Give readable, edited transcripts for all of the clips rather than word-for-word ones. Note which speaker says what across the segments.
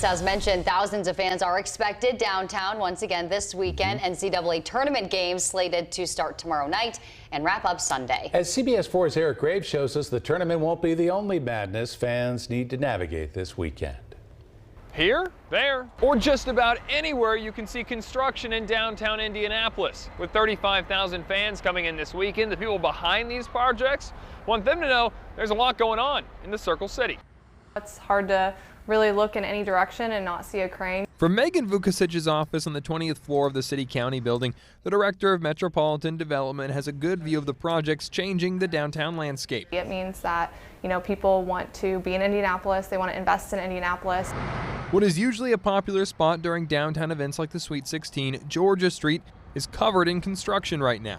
Speaker 1: As mentioned, thousands of fans are expected downtown once again this weekend. NCAA tournament games slated to start tomorrow night and wrap up Sunday.
Speaker 2: As CBS 4's Eric Graves shows us, the tournament won't be the only madness fans need to navigate this weekend.
Speaker 3: Here, there, or just about anywhere you can see construction in downtown Indianapolis. With 35,000 fans coming in this weekend, the people behind these projects want them to know there's a lot going on in the Circle City.
Speaker 4: It's hard to really look in any direction and not see a crane.
Speaker 3: From Megan Vukasic's office on the 20th floor of the City County building, the Director of Metropolitan Development has a good view of the projects changing the downtown landscape.
Speaker 4: It means that, people want to be in Indianapolis, they want to invest in Indianapolis.
Speaker 3: What is usually a popular spot during downtown events like the Sweet 16, Georgia Street, is covered in construction right now.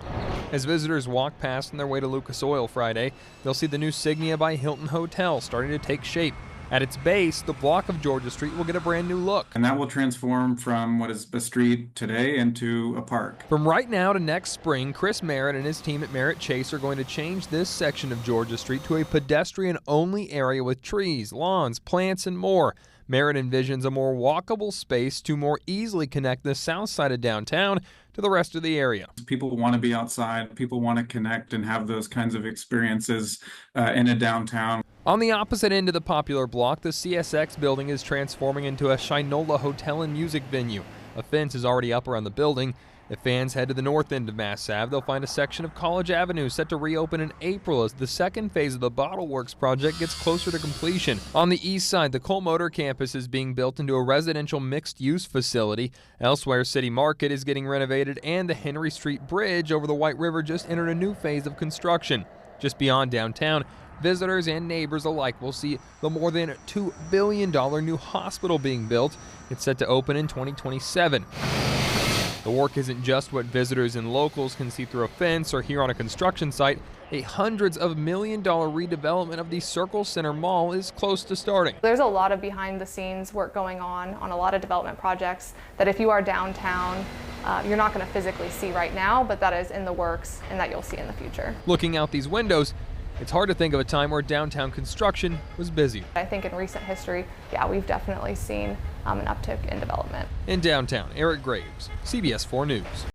Speaker 3: As visitors walk past on their way to Lucas Oil Friday, they'll see the new Signia by Hilton Hotel starting to take shape. At its base, the block of Georgia Street will get a brand new look.
Speaker 5: And that will transform from what is a street today into a park.
Speaker 3: From right now to next spring, Chris Merritt and his team at Merritt Chase are going to change this section of Georgia Street to a pedestrian-only area with trees, lawns, plants, and more. Merritt envisions a more walkable space to more easily connect the south side of downtown to the rest of the area.
Speaker 5: People want to be outside, people want to connect and have those kinds of experiences in a downtown.
Speaker 3: On the opposite end of the popular block, the CSX building is transforming into a Shinola hotel and music venue. A fence is already up around the building. If fans head to the north end of Mass Ave, they'll find a section of College Avenue set to reopen in April as the second phase of the Bottle Works project gets closer to completion. On the east side, the Cole Motor campus is being built into a residential mixed-use facility. Elsewhere, City Market is getting renovated, and the Henry Street Bridge over the White River just entered a new phase of construction. Just beyond downtown, visitors and neighbors alike will see the more than $2 billion new hospital being built. It's set to open in 2027. The work isn't just what visitors and locals can see through a fence or hear on a construction site. A hundreds of million-dollar redevelopment of the Circle Center Mall is close to starting.
Speaker 4: There's a lot of behind-the-scenes work going on a lot of development projects that if you are downtown, you're not going to physically see right now, but that is in the works and that you'll see in the future.
Speaker 3: Looking out these windows, it's hard to think of a time where downtown construction was busy.
Speaker 4: I think in recent history, we've definitely seen an uptick in development.
Speaker 3: In downtown, Eric Graves, CBS 4 News.